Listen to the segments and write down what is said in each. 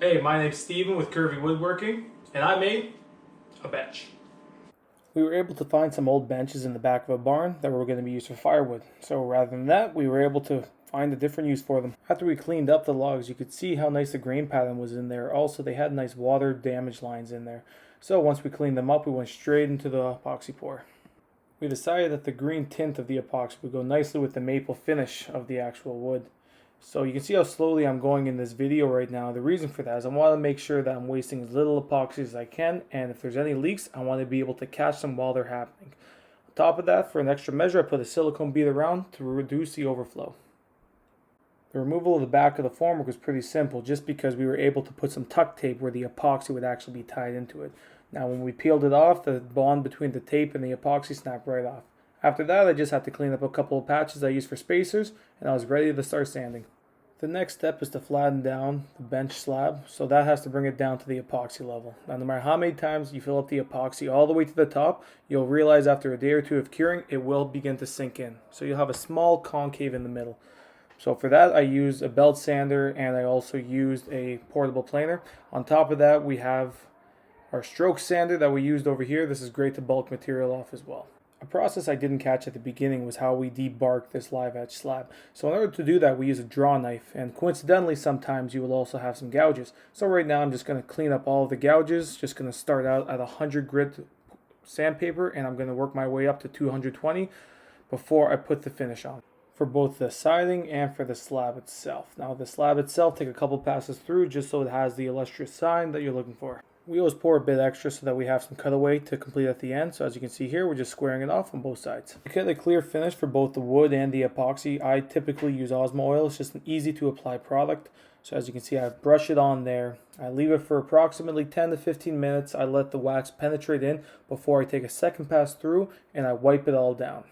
Hey, my name's Steven with Woodworking, and I made a bench. We were able to find some old benches in the back of a barn that were going to be used for firewood. So rather than that, we were able to find a different use for them. After we cleaned up the logs, you could see how nice the grain pattern was in there. Also, they had nice water damage lines in there. So once we cleaned them up, we went straight into the epoxy pour. We decided that the green tint of the epoxy would go nicely with the maple finish of the actual wood. So you can see how slowly I'm going in this video right now. The reason for that is I want to make sure that I'm wasting as little epoxy as I can, and if there's any leaks, I want to be able to catch them while they're happening. On top of that, for an extra measure, I put a silicone bead around to reduce the overflow. The removal of the back of the formwork was pretty simple, just because we were able to put some tuck tape where the epoxy would actually be tied into it. Now when we peeled it off, the bond between the tape and the epoxy snapped right off. After that, I just had to clean up a couple of patches I used for spacers, and I was ready to start sanding. The next step is to flatten down the bench slab, so that has to bring it down to the epoxy level. Now, no matter how many times you fill up the epoxy all the way to the top, you'll realize after a day or two of curing, it will begin to sink in. So you'll have a small concave in the middle. So for that, I used a belt sander, and I also used a portable planer. On top of that, we have our stroke sander that we used over here. This is great to bulk material off as well. A process I didn't catch at the beginning was how we debark this live edge slab. So in order to do that, we use a draw knife, and coincidentally sometimes you will also have some gouges. So right now I'm just going to clean up all of the gouges, just going to start out at 100 grit sandpaper, and I'm going to work my way up to 220 before I put the finish on, for both the siding and for the slab itself. Now the slab itself, take a couple passes through just so it has the illustrious sign that you're looking for. We always pour a bit extra so that we have some cutaway to complete at the end. So as you can see here, we're just squaring it off on both sides. To get a clear finish for both the wood and the epoxy, I typically use Osmo oil. It's just an easy to apply product. So as you can see, I brush it on there. I leave it for approximately 10 to 15 minutes. I let the wax penetrate in before I take a second pass through, and I wipe it all down.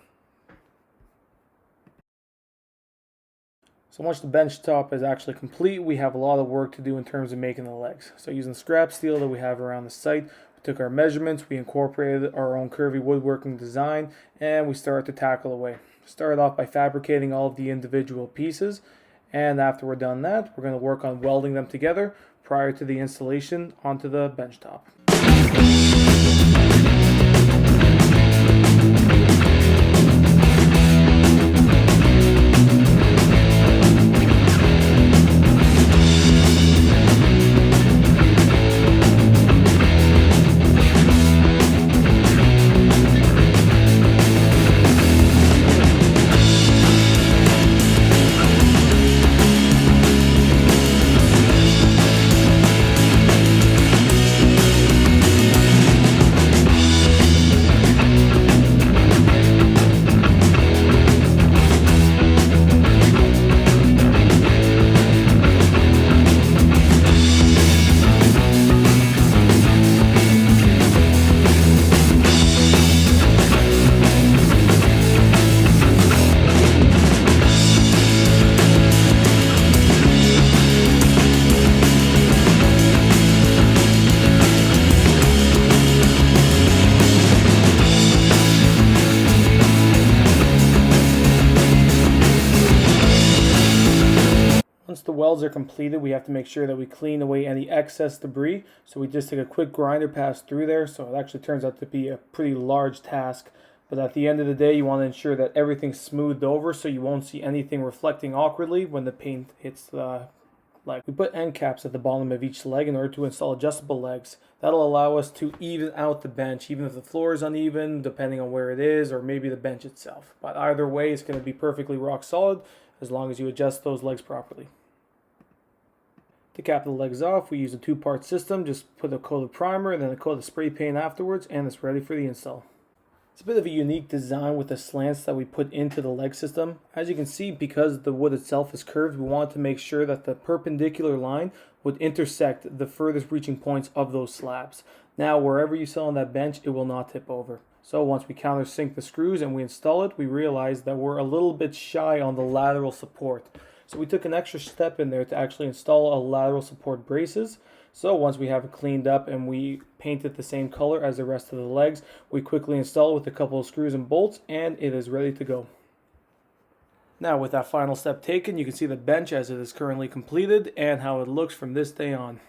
So once the bench top is actually complete, we have a lot of work to do in terms of making the legs. So using scrap steel that we have around the site, we took our measurements, we incorporated our own curvy woodworking design, and we started to tackle away. Started off by fabricating all of the individual pieces, and after we're done that, we're going to work on welding them together prior to the installation onto the bench top. Once the welds are completed, we have to make sure that we clean away any excess debris. So we just take a quick grinder pass through there. So it actually turns out to be a pretty large task. But at the end of the day, you want to ensure that everything's smoothed over so you won't see anything reflecting awkwardly when the paint hits the leg. We put end caps at the bottom of each leg in order to install adjustable legs. That'll allow us to even out the bench, even if the floor is uneven, depending on where it is, or maybe the bench itself. But either way, it's going to be perfectly rock solid as long as you adjust those legs properly. To cap the legs off, we use a two-part system. Just put a coat of primer and then a coat of spray paint afterwards, and it's ready for the install. It's a bit of a unique design with the slants that we put into the leg system. As you can see, because the wood itself is curved, we wanted to make sure that the perpendicular line would intersect the furthest reaching points of those slabs. Now, wherever you sit on that bench, it will not tip over. So once we countersink the screws and we install it, we realize that we're a little bit shy on the lateral support. So we took an extra step in there to actually install a lateral support braces. So once we have it cleaned up and we paint it the same color as the rest of the legs, we quickly install it with a couple of screws and bolts, and it is ready to go. Now with that final step taken, you can see the bench as it is currently completed and how it looks from this day on.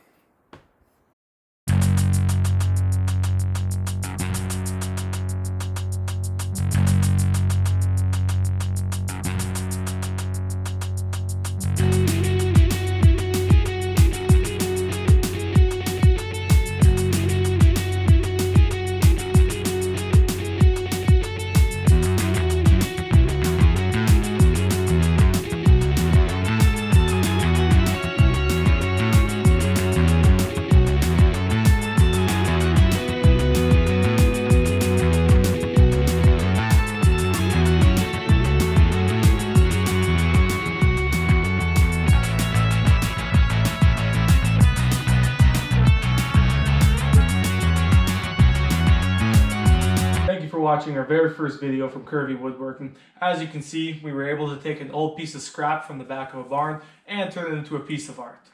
watching our very first video from Curvy Woodworking. As you can see, we were able to take an old piece of scrap from the back of a barn and turn it into a piece of art.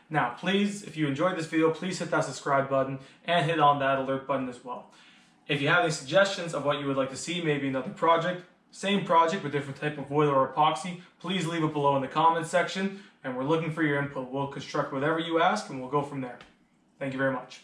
Now please, if you enjoyed this video, please hit that subscribe button and hit on that alert button as well. If you have any suggestions of what you would like to see, maybe another project, same project with different type of wood or epoxy, please leave it below in the comments section, and we're looking for your input. We'll construct whatever you ask and we'll go from there. Thank you very much.